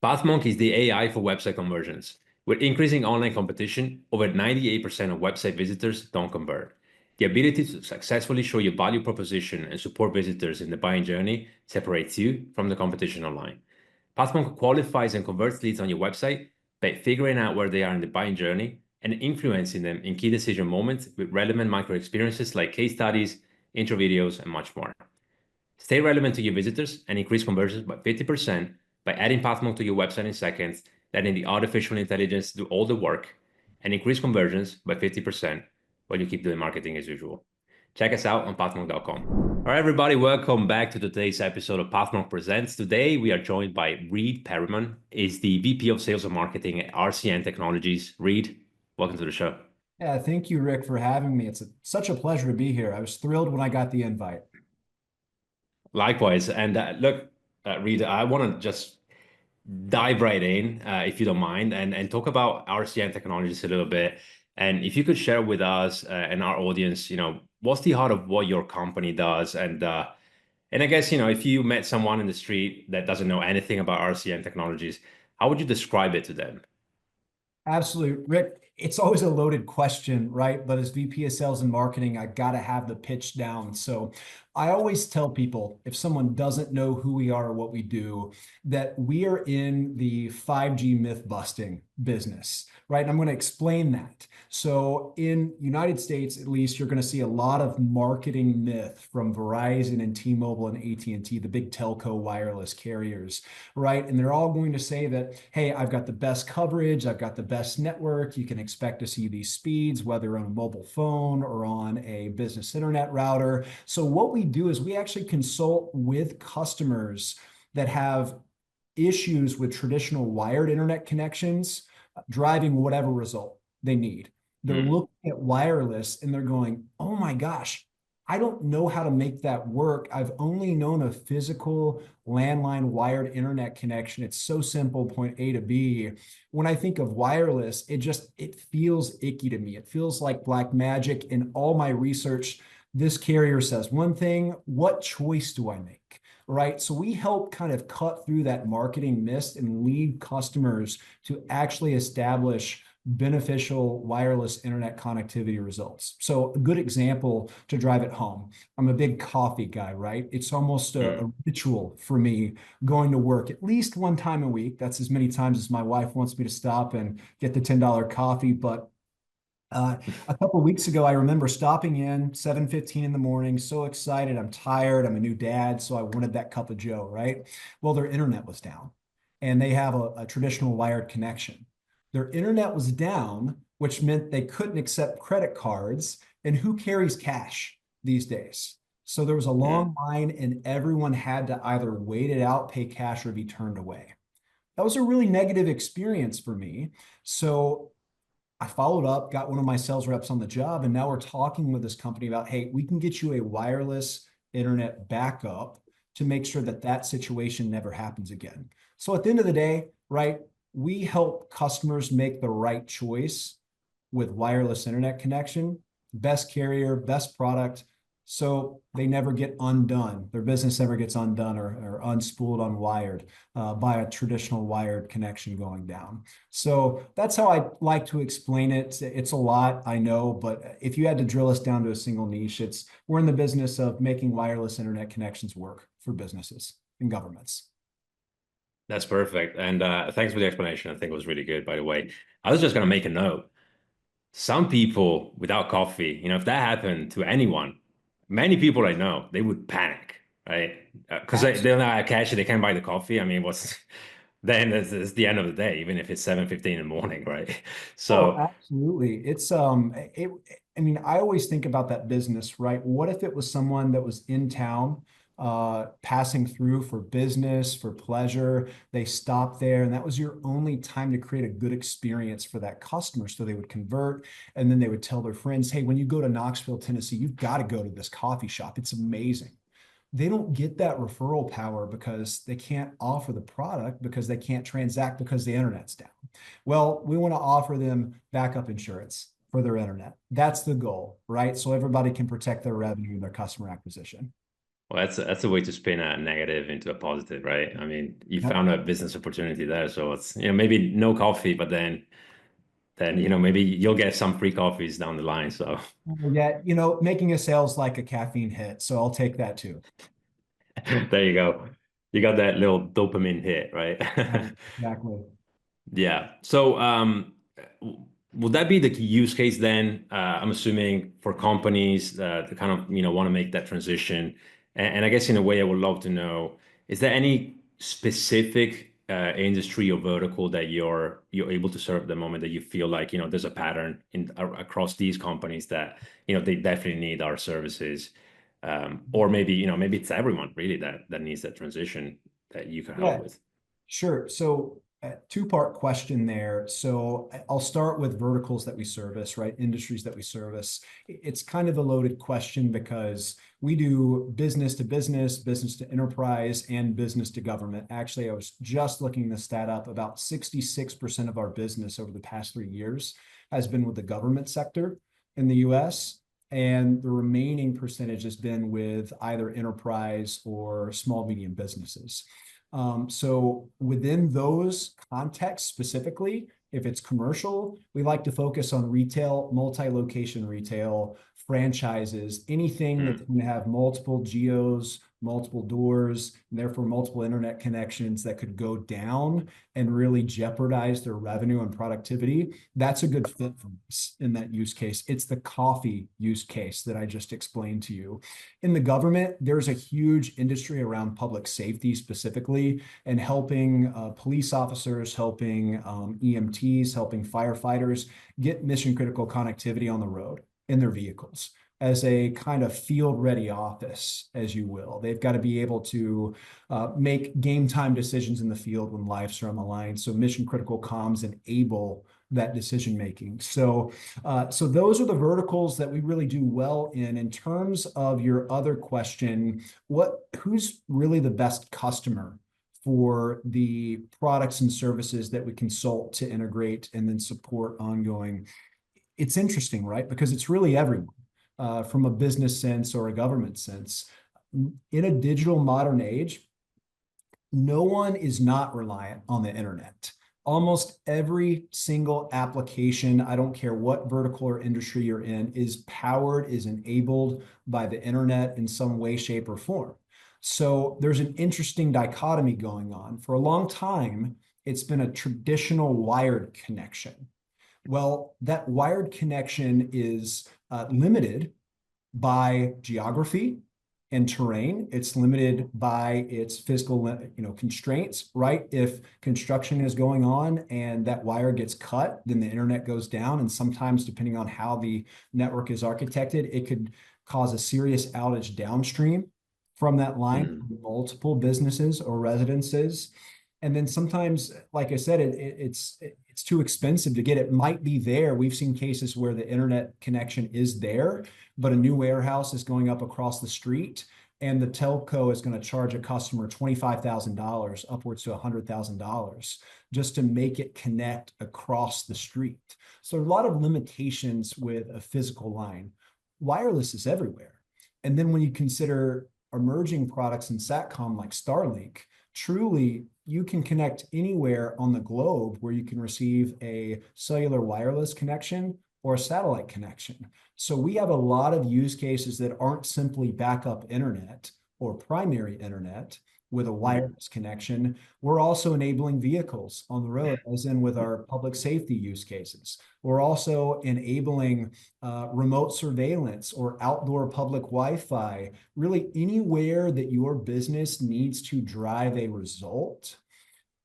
Pathmonk is the AI for website conversions. With increasing online competition, over 98% of website visitors don't convert. The ability to successfully show your value proposition and support visitors in the buying journey separates you from the competition online. Pathmonk qualifies and converts leads on your website by figuring out where they are in the buying journey and influencing them in key decision moments with relevant micro experiences like case studies, intro videos, and much more. Stay relevant to your visitors and increase conversions by 50% by adding Pathmonk to your website in seconds, letting the artificial intelligence do all the work, and increase conversions by 50% while you keep doing marketing as usual. Check us out on pathmonk.com. All right, everybody, welcome back to today's episode of Pathmonk Presents. Today, we are joined by Reed Perryman, is the VP of Sales and Marketing at RCN Technologies. Reed, welcome to the show. Yeah, thank you, Rick, for having me. It's such a pleasure to be here. I was thrilled when I got the invite. Likewise. And look, Reed, I want to just dive right in, if you don't mind, and talk about RCN technologies a little bit. And if you could share with us and our audience, what's the heart of what your company does, and I guess if you met someone in the street that doesn't know anything about RCN technologies, how would you describe it to them? Absolutely. Rick, it's always a loaded question, right? But as VP of Sales and Marketing, I got to have the pitch down. So I always tell people if someone doesn't know who we are or what we do, that we are in the 5G myth busting business, right? And I'm going to explain that. So in United States, at least, you're going to see a lot of marketing myth from Verizon and T-Mobile and AT&T, the big telco wireless carriers, right? And they're all going to say that, hey, I've got the best coverage, I've got the best network. You can expect to see these speeds, whether on a mobile phone or on a business internet router. So what we do is we actually consult with customers that have issues with traditional wired internet connections, driving whatever result they need. They're Mm, looking at wireless and they're going, oh my gosh, I don't know how to make that work. I've only known a physical landline wired internet connection. It's so simple, point A to B. When I think of wireless, it feels icky to me. It feels like black magic. In all my research, this carrier says one thing, what choice do I make? Right. So we help kind of cut through that marketing mist and lead customers to actually establish beneficial wireless internet connectivity results. So a good example to drive it home. I'm a big coffee guy, right? It's almost a mm. ritual for me going to work at least one time a week. That's as many times as my wife wants me to stop and get the $10 coffee. But a couple of weeks ago, I remember stopping in 7:15 in the morning, so excited. I'm tired. I'm a new dad, so I wanted that cup of Joe, right? Well, their internet was down, and they have a traditional wired connection. Their internet was down, which meant they couldn't accept credit cards. And who carries cash these days? So there was a Mm. long line, and everyone had to either wait it out, pay cash, or be turned away. That was a really negative experience for me. So I followed up, got one of my sales reps on the job, and now we're talking with this company about, hey, we can get you a wireless internet backup to make sure that that situation never happens again. So at the end of the day, right, we help customers make the right choice with wireless internet connection, best carrier, best product, so they never get undone. Their business never gets undone or unspooled, unwired by a traditional wired connection going down. So that's how I like to explain it. It's a lot, I know, but if you had to drill us down to a single niche, it's we're in the business of making wireless internet connections work for businesses and governments. That's perfect. And thanks for the explanation. I think it was really good, by the way. I was just going to make a note. Some people without coffee, if that happened to anyone, many people I know, they would panic, right? Because they don't have cash, they can't buy the coffee. I mean, what's then it's the end of the day, even if it's 7:15 in the morning, right? Oh, So, absolutely. I mean, I always think about that business, right? What if it was someone that was in town, passing through for business, for pleasure, they stopped there, and that was your only time to create a good experience for that customer. So they would convert, and then they would tell their friends, hey, when you go to Knoxville, Tennessee, you've got to go to this coffee shop. It's amazing. They don't get that referral power because they can't offer the product because they can't transact because the internet's down. Well, we want to offer them backup insurance for their internet. That's the goal, right? So everybody can protect their revenue and their customer acquisition. Well, that's a way to spin a negative into a positive, right? I mean, you Yep. found a business opportunity there, so it's, maybe no coffee, but then maybe you'll get some free coffees down the line. So Yeah, making a sales like a caffeine hit. So I'll take that too. there you go. You got that little dopamine hit, right? Exactly. Yeah. So, would that be the use case then? I'm assuming for companies that kind of, want to make that transition. And I guess in a way, I would love to know, is there any specific industry or vertical that you're able to serve at the moment that you feel like, there's a pattern across these companies that, they definitely need our services. Or maybe it's everyone really that needs that transition that you can help Yeah, with. sure. So, two-part question there. So, I'll start with verticals that we service, right? Industries that we service. It's kind of a loaded question because we do business to business, business to enterprise, and business to government. Actually, I was just looking this stat up. About 66% of our business over the past 3 years has been with the government sector in the US. And the remaining percentage has been with either enterprise or small, medium businesses. So within those contexts specifically, if it's commercial, we like to focus on retail, multi-location retail, franchises, anything that's Mm. going to have multiple geos, multiple doors, and therefore multiple internet connections that could go down and really jeopardize their revenue and productivity. That's a good fit for us in that use case. It's the coffee use case that I just explained to you. In the government, there's a huge industry around public safety specifically, and helping police officers, helping EMTs, helping firefighters get mission critical connectivity on the road in their vehicles as a kind of field ready office, as you will. They've got to be able to make game time decisions in the field when lives are on the line. So mission critical comms enable that decision making. So those are the verticals that we really do well in. In terms of your other question, who's really the best customer for the products and services that we consult to integrate and then support ongoing? It's interesting, right? Because it's really everyone, from a business sense or a government sense. In a digital modern age, no one is not reliant on the internet. Almost every single application, I don't care what vertical or industry you're in, is powered, is enabled by the internet in some way, shape, or form. So there's an interesting dichotomy going on. For a long time, it's been a traditional wired connection. Well, that wired connection is limited by geography and terrain. It's limited by its physical, constraints, right? If construction is going on and that wire gets cut, then the internet goes down. And sometimes, depending on how the network is architected, it could cause a serious outage downstream from that line Mm. for multiple businesses or residences. And then sometimes, like I said, it's too expensive to get. It might be there. We've seen cases where the internet connection is there, but a new warehouse is going up across the street, and the telco is going to charge a customer $25,000, upwards to $100,000, just to make it connect across the street. So a lot of limitations with a physical line. Wireless is everywhere. And then when you consider emerging products in SATCOM like Starlink, truly you can connect anywhere on the globe where you can receive a cellular wireless connection or a satellite connection. So we have a lot of use cases that aren't simply backup internet or primary internet with a Mm. wireless connection. We're also enabling vehicles on the road, as in with our public safety use cases. We're also enabling remote surveillance or outdoor public Wi-Fi, really anywhere that your business needs to drive a result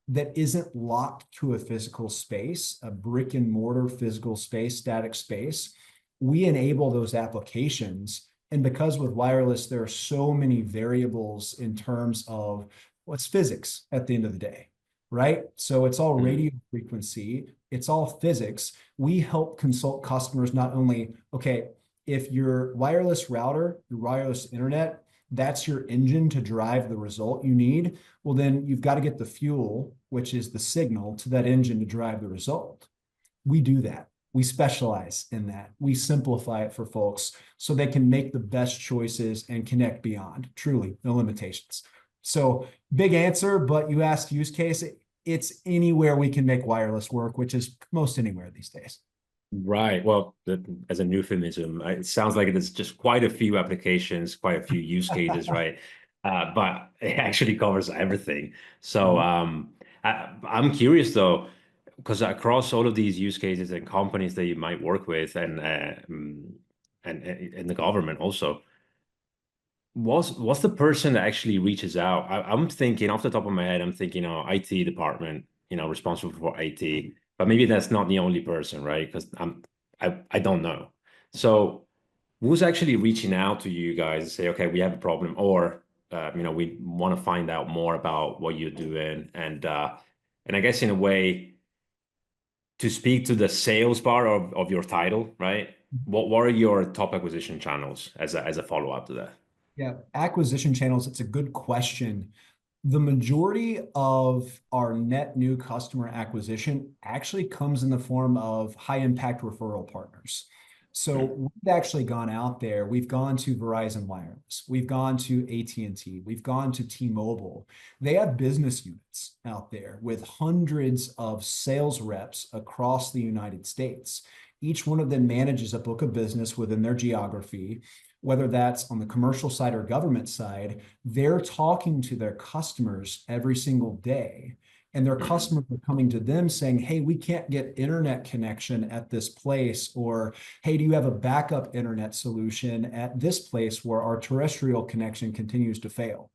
that isn't locked to a physical space, a brick and mortar physical space, static space. We enable those applications. And because with wireless, there are so many variables in terms of what's physics at the end of the day, right? So it's all Mm. radio frequency, it's all physics. We help consult customers not only, okay, if your wireless router, your wireless internet, that's your engine to drive the result you need, well, then you've got to get the fuel, which is the signal, to that engine to drive the result. We do that. We specialize in that. We simplify it for folks so they can make the best choices and connect beyond. Truly, no limitations. So big answer, but you asked use case. It's anywhere we can make wireless work, which is most anywhere these days. Right. Well, as a euphemism, it sounds like it's just quite a few applications, quite a few use cases, right? But it actually covers everything. So I'm curious though, because across all of these use cases and companies that you might work with, and the government also, what's the person that actually reaches out? I'm thinking off the top of my head, I'm thinking, IT department, responsible for IT, but maybe that's not the only person, right? Because I don't know. So who's actually reaching out to you guys and say, okay, we have a problem, or we want to find out more about what you're doing, and I guess in a way to speak to the sales part of your title, right? What are your top acquisition channels as a follow-up to that? Yeah, acquisition channels, it's a good question. The majority of our net new customer acquisition actually comes in the form of high impact referral partners. So Mm, we've actually gone out there. We've gone to Verizon Wireless. We've gone to AT&T. We've gone to T-Mobile. They have business units out there with hundreds of sales reps across the United States. Each one of them manages a book of business within their geography, whether that's on the commercial side or government side. They're talking to their customers every single day. And their mm, customers are coming to them saying, hey, we can't get internet connection at this place. Or, hey, do you have a backup internet solution at this place where our terrestrial connection continues to fail?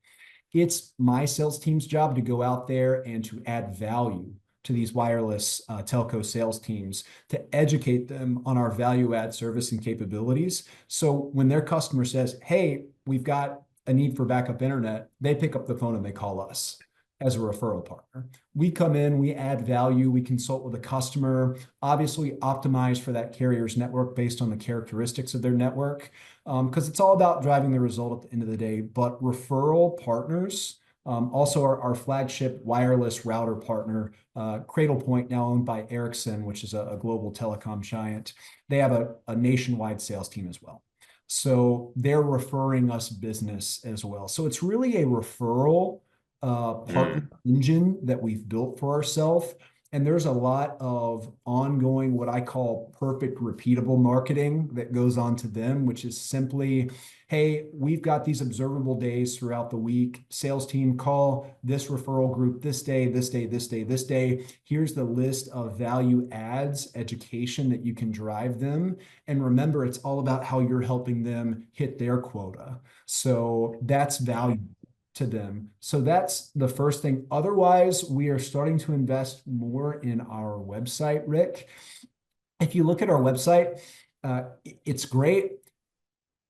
It's my sales team's job to go out there and to add value to these wireless telco sales teams to educate them on our value add service and capabilities. So when their customer says, hey, we've got a need for backup internet, they pick up the phone and they call us as a referral partner. We come in, we add value, we consult with the customer, obviously optimize for that carrier's network based on the characteristics of their network, because it's all about driving the result at the end of the day. But referral partners, also our flagship wireless router partner, Cradlepoint, now owned by Ericsson, which is a global telecom giant, they have a nationwide sales team as well. So they're referring us business as well. So it's really a referral partner mm. engine that we've built for ourselves. And there's a lot of ongoing, what I call perfect repeatable marketing that goes on to them, which is simply, hey, we've got these observable days throughout the week. Sales team, call this referral group this day, this day, this day, this day. Here's the list of value adds, education that you can drive them. And remember, it's all about how you're helping them hit their quota. So that's value to them. So that's the first thing. Otherwise, we are starting to invest more in our website, Rick. If you look at our website, it's great.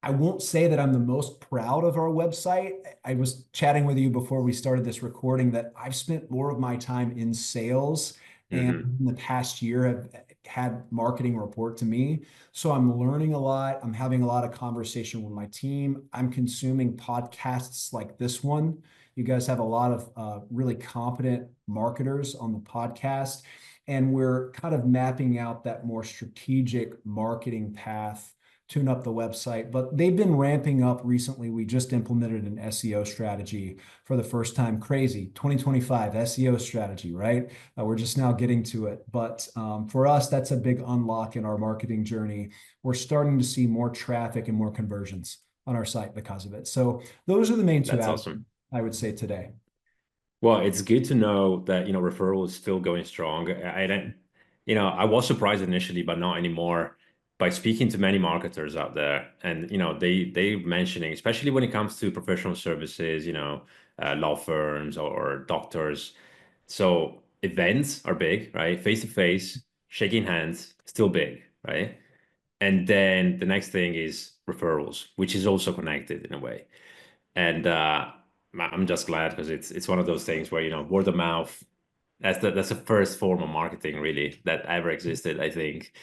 I won't say that I'm the most proud of our website. I was chatting with you before we started this recording that I've spent more of my time in sales and Hmm. in the past year have had marketing report to me. So I'm learning a lot. I'm having a lot of conversation with my team. I'm consuming podcasts like this one. You guys have a lot of really competent marketers on the podcast, and we're kind of mapping out that more strategic marketing path, tune up the website, but they've been ramping up recently. We just implemented an SEO strategy for the first time. Crazy 2025 SEO strategy, right? We're just now getting to it. But for us, that's a big unlock in our marketing journey. We're starting to see more traffic and more conversions on our site because of it. So those are the main two That's avenues awesome. I would say today. Well, it's good to know that, referral is still going strong. I don't, I was surprised initially, but not anymore by speaking to many marketers out there. And, they mentioning, especially when it comes to professional services, law firms or doctors. So events are big, right? Face to face, shaking hands, still big, right? And then the next thing is referrals, which is also connected in a way. And I'm just glad because it's one of those things where word of mouth, that's the first form of marketing really that ever existed, I think.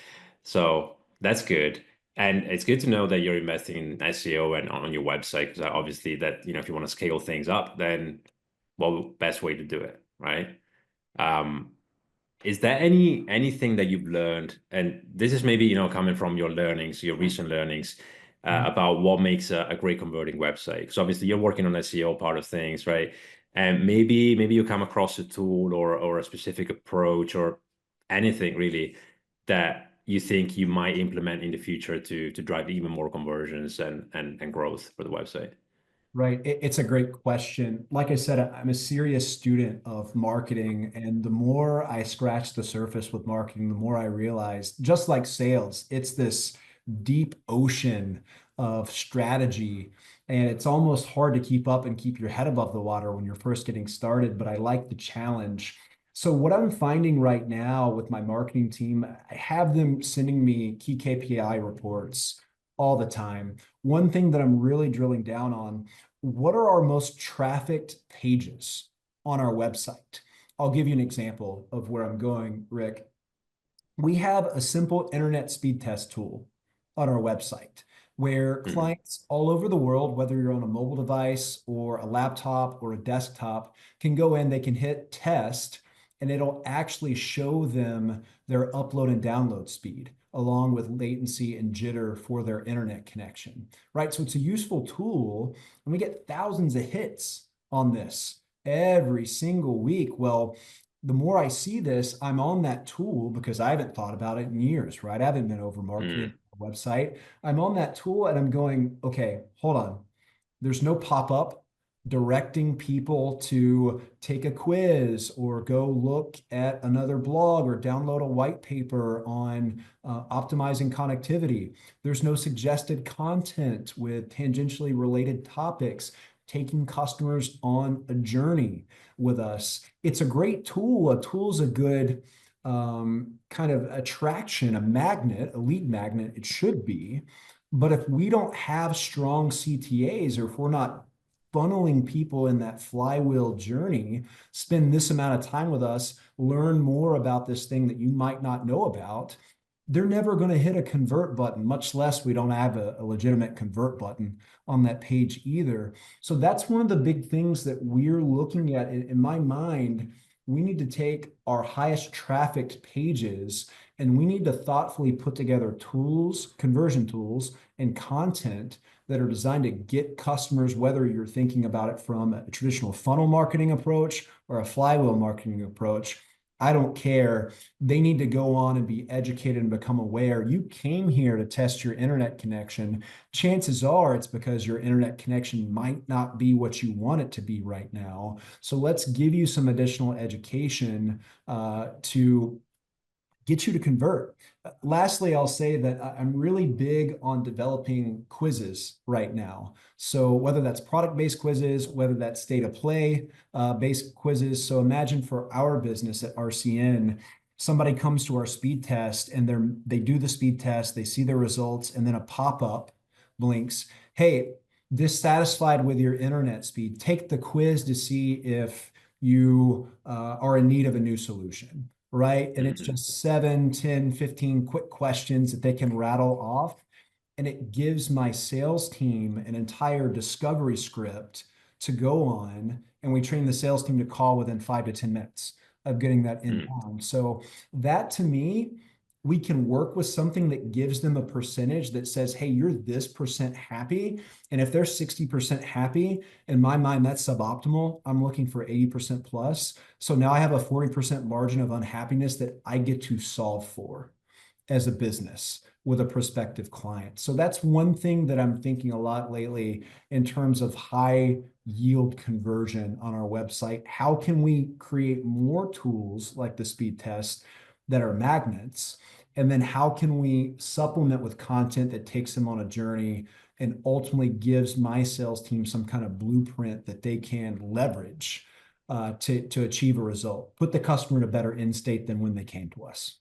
So that's good. And it's good to know that you're investing in SEO and on your website, because obviously that, if you want to scale things up, then well, best way to do it, right? Um, Is there anything that you've learned, and this is maybe, coming from your learnings, your recent learnings, Mhm. about what makes a great converting website? Because obviously you're working on SEO part of things, right? And maybe you come across a tool or a specific approach or anything really that you think you might implement in the future to drive even more conversions and growth for the website. Right. It's a great question. Like I said, I'm a serious student of marketing. And the more I scratch the surface with marketing, the more I realize, just like sales, it's this deep ocean of strategy. And it's almost hard to keep up and keep your head above the water when you're first getting started. But I like the challenge. So, what I'm finding right now with my marketing team, I have them sending me key KPI reports all the time. One thing that I'm really drilling down on, what are our most trafficked pages on our website? I'll give you an example of where I'm going, Rick. We have a simple internet speed test tool on our website where Mhm. clients all over the world, whether you're on a mobile device or a laptop or a desktop, can go in, they can hit test, and it'll actually show them their upload and download speed along with latency and jitter for their internet connection, right? So it's a useful tool, and we get thousands of hits on this every single week. Well, the more I see this, I'm on that tool because I haven't thought about it in years, right? I haven't been over marketing Mm. a website. I'm on that tool and I'm going, okay, hold on. There's no pop-up directing people to take a quiz or go look at another blog or download a white paper on optimizing connectivity. There's no suggested content with tangentially related topics, taking customers on a journey with us. It's a great tool. A tool's a good kind of attraction, a magnet, a lead magnet, it should be. But if we don't have strong CTAs, or if we're not funneling people in that flywheel journey, spend this amount of time with us, learn more about this thing that you might not know about, they're never going to hit a convert button, much less we don't have a legitimate convert button on that page either. So that's one of the big things that we're looking at in my mind. We need to take our highest trafficked pages and we need to thoughtfully put together tools, conversion tools, and content that are designed to get customers, whether you're thinking about it from a traditional funnel marketing approach or a flywheel marketing approach. I don't care. They need to go on and be educated and become aware. You came here to test your internet connection. Chances are it's because your internet connection might not be what you want it to be right now. So let's give you some additional education to get you to convert. Lastly, I'll say that I'm really big on developing quizzes right now. So whether that's product-based quizzes, whether that's state of play based quizzes. So imagine for our business at RCN, somebody comes to our speed test and they do the speed test, they see their results, and then a pop-up blinks, hey, dissatisfied with your internet speed, take the quiz to see if you are in need of a new solution, right? And it's Mhm. just 7, 10, 15 quick questions that they can rattle off. And it gives my sales team an entire discovery script to go on. And we train the sales team to call within 5 to 10 minutes of getting that Mm. inbound. So that to me, we can work with something that gives them a percentage that says, hey, you're this percent happy. And if they're 60% happy, in my mind, that's suboptimal. I'm looking for 80% plus. So now I have a 40% margin of unhappiness that I get to solve for as a business with a prospective client. So that's one thing that I'm thinking a lot lately in terms of high yield conversion on our website. How can we create more tools like the speed test that are magnets? And then how can we supplement with content that takes them on a journey and ultimately gives my sales team some kind of blueprint that they can leverage to achieve a result, put the customer in a better end state than when they came to us.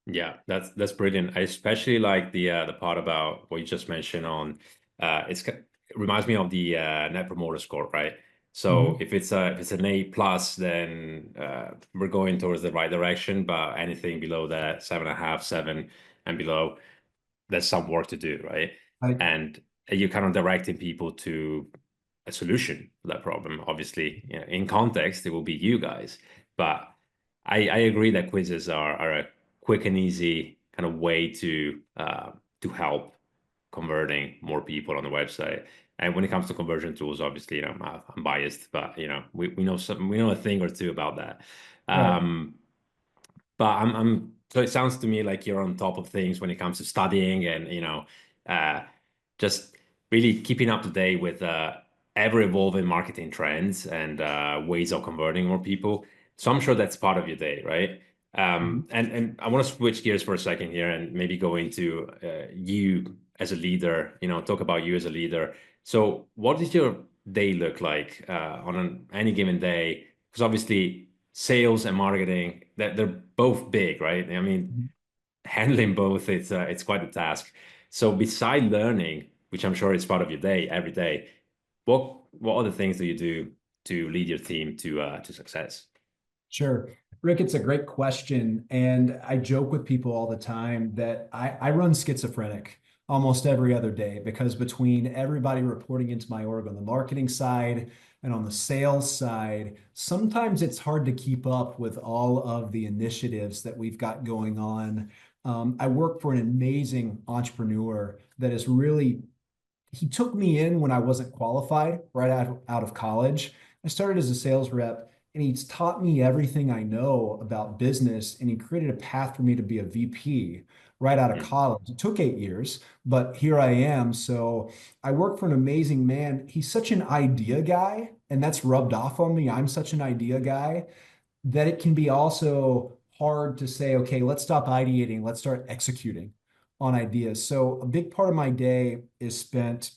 Yeah, that's brilliant. I especially like the part about what you just mentioned on it reminds me of the net promoter score, right? So Mhm. if it's an A plus, then we're going towards the right direction. But anything below that, 7.5, 7 and below, there's some work to do, right? I, And you're kind of directing people to a solution for that problem. Obviously, in context, it will be you guys, but I agree that quizzes are a quick and easy kind of way to help converting more people on the website. And when it comes to conversion tools, obviously, I'm biased, but we know a thing or two about that. Right. But so it sounds to me like you're on top of things when it comes to studying and, uh, just really keeping up to date with ever evolving marketing trends and ways of converting more people. So I'm sure that's part of your day, right? Mhm. And I want to switch gears for a second here and maybe go into you as a leader, talk about you as a leader. So what does your day look like on any given day? Because obviously sales and marketing, that they're both big, right? I mean, handling both, it's quite a task. So beside learning, which I'm sure is part of your day every day, what other things do you do to lead your team to success? Sure. Rick, it's a great question. And I joke with people all the time that I run schizophrenic almost every other day because between everybody reporting into my org on the marketing side and on the sales side, sometimes it's hard to keep up with all of the initiatives that we've got going on. I work for an amazing entrepreneur that is really he took me in when I wasn't qualified right out of college. I started as a sales rep and he's taught me everything I know about business and he created a path for me to be a VP right out of Mm, college. It took 8 years, but here I am. So I work for an amazing man. He's such an idea guy, and that's rubbed off on me. I'm such an idea guy that it can be also hard to say, okay, let's stop ideating, let's start executing on ideas. So a big part of my day is spent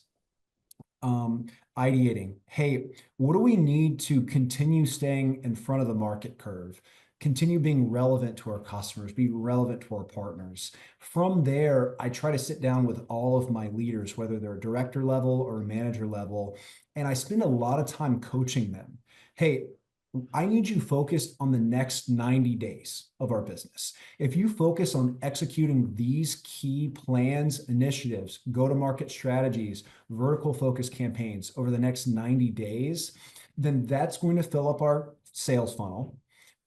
um, ideating. Hey, what do we need to continue staying in front of the market curve? Continue being relevant to our customers, be relevant to our partners. From there, I try to sit down with all of my leaders, whether they're a director level or a manager level, and I spend a lot of time coaching them. Hey, I need you focused on the next 90 days of our business. If you focus on executing these key plans, initiatives, go to market strategies, vertical focus campaigns over the next 90 days, then that's going to fill up our sales funnel.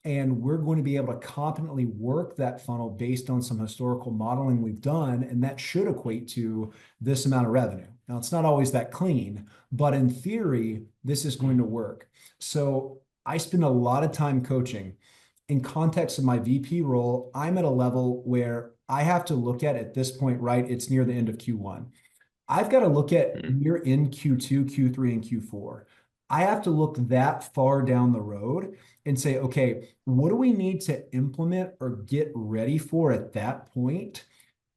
And we're going to be able to competently work that funnel based on some historical modeling we've done. And that should equate to this amount of revenue. Now, it's not always that clean, but in theory, this is going to work. So I spend a lot of time coaching. In context of my VP role, I'm at a level where I have to look at this point, right? It's near the end of Q1. I've got to look at mm, year in Q2, Q3, and Q4. I have to look that far down the road and say, okay, what do we need to implement or get ready for at that point?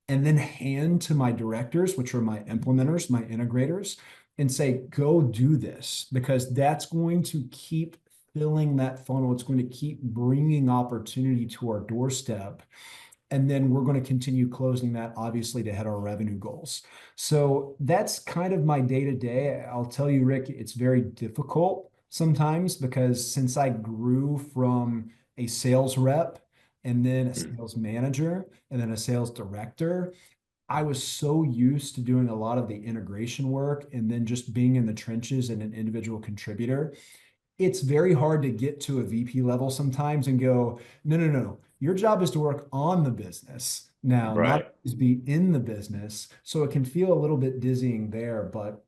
And then hand to my directors, which are my implementers, my integrators, and say, go do this because that's going to keep filling that funnel. It's going to keep bringing opportunity to our doorstep. And then we're going to continue closing that, obviously, to hit our revenue goals. So that's kind of my day to day. I'll tell you, Rick, it's very difficult sometimes because since I grew from a sales rep and then a mm. sales manager and then a sales director, I was so used to doing a lot of the integration work and then just being in the trenches and an individual contributor. It's very hard to get to a VP level sometimes and go, no, no, no. Your job is to work on the business now, not Right. just be in the business. So it can feel a little bit dizzying there, but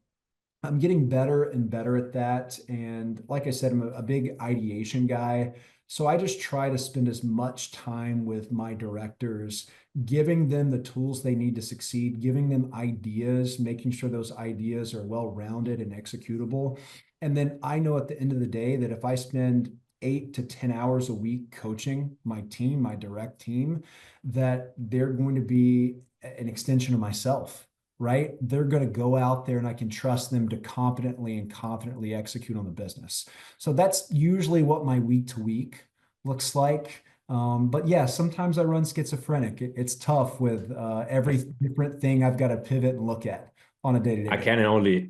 I'm getting better and better at that. And like I said, I'm a big ideation guy. So I just try to spend as much time with my directors, giving them the tools they need to succeed, giving them ideas, making sure those ideas are well-rounded and executable. And then I know at the end of the day that if I spend 8 to 10 hours a week coaching my team, my direct team, that they're going to be an extension of myself, right? They're going to go out there and I can trust them to competently and confidently execute on the business. So that's usually what my week to week looks like. But yeah, sometimes I run schizophrenic. It's tough with every different thing I've got to pivot and look at on a day-to-day basis.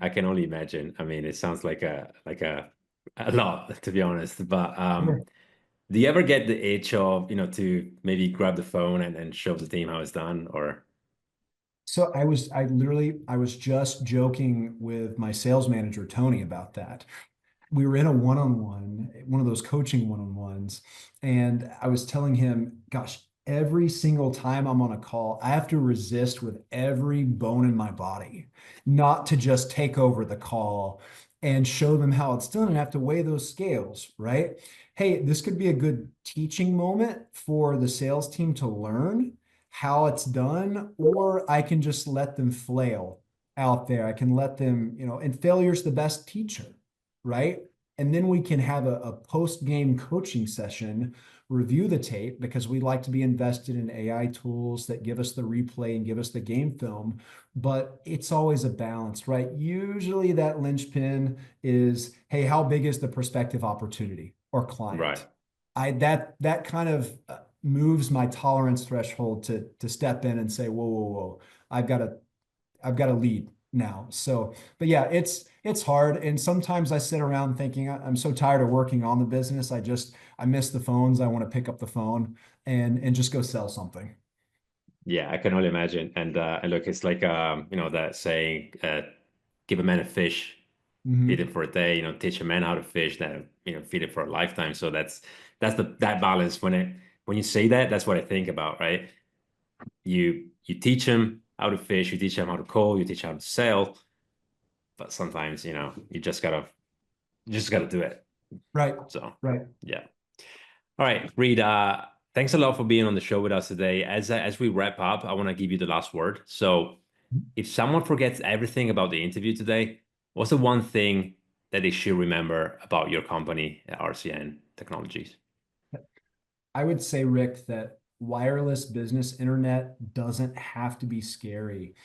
I can only imagine. I mean, it sounds like a lot, to be honest. But Sure. do you ever get the itch of, to maybe grab the phone and show the team how it's done? Or So I was just joking with my sales manager, Tony, about that. we were in a one-on-one, one of those coaching one-on-ones, and I was telling him, gosh, every single time I'm on a call, I have to resist with every bone in my body, not to just take over the call and show them how it's done and have to weigh those scales, right? Hey, this could be a good teaching moment for the sales team to learn how it's done, or I can just let them flail out there. I can let them, and failure's the best teacher, right? And then we can have a post-game coaching session, review the tape because we like to be invested in AI tools that give us the replay and give us the game film. But it's always a balance, right? Usually that linchpin is, hey, how big is the prospective opportunity or Right. client? That kind of moves my tolerance threshold to step in and say, whoa, whoa, whoa, I've got to I've got a lead now. So, but yeah, it's hard. And sometimes I sit around thinking I'm so tired of working on the business. I miss the phones. I want to pick up the phone and just go sell something. Yeah, I can only imagine. And look, it's like that saying, give a man a fish, feed Mhm. it for a day, teach a man how to fish, then feed it for a lifetime. So that's that balance. When you say that, that's what I think about, right? You teach him how to fish, you teach him how to call, you teach him how to sell, but sometimes, you just gotta do it. Right. So Right. yeah. All right, Reed, thanks a lot for being on the show with us today. As we wrap up, I want to give you the last word. So if someone forgets everything about the interview today, what's the one thing that they should remember about your company at RCN Technologies? I would say, Rick, that wireless business internet doesn't have to be scary.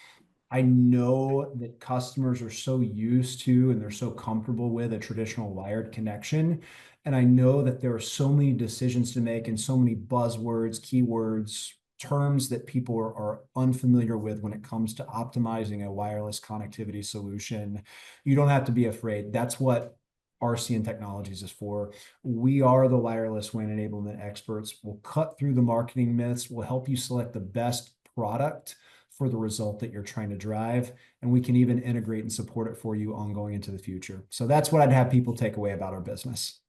I know that customers are so used to and they're so comfortable with a traditional wired connection. And I know that there are so many decisions to make and so many buzzwords, keywords, terms that people are unfamiliar with when it comes to optimizing a wireless connectivity solution. You don't have to be afraid. That's what RCN Technologies is for. We are the wireless WAN enablement experts. We'll cut through the marketing myths. We'll help you select the best product for the result that you're trying to drive. And we can even integrate and support it for you ongoing into the future. So that's what I'd have people take away about our business.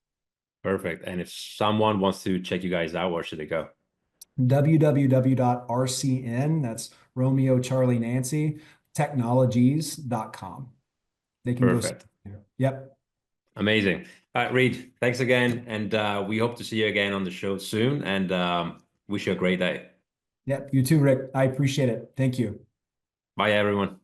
Perfect. And if someone wants to check you guys out, where should they go? www.rcn, that's Romeo Charlie Nancy, technologies.com. They can go see Perfect. there. Yep. Amazing. All right, Reed, thanks again. And we hope to see you again on the show soon. And wish you a great day. Yep. You too, Rick. I appreciate it. Thank you. Bye, everyone.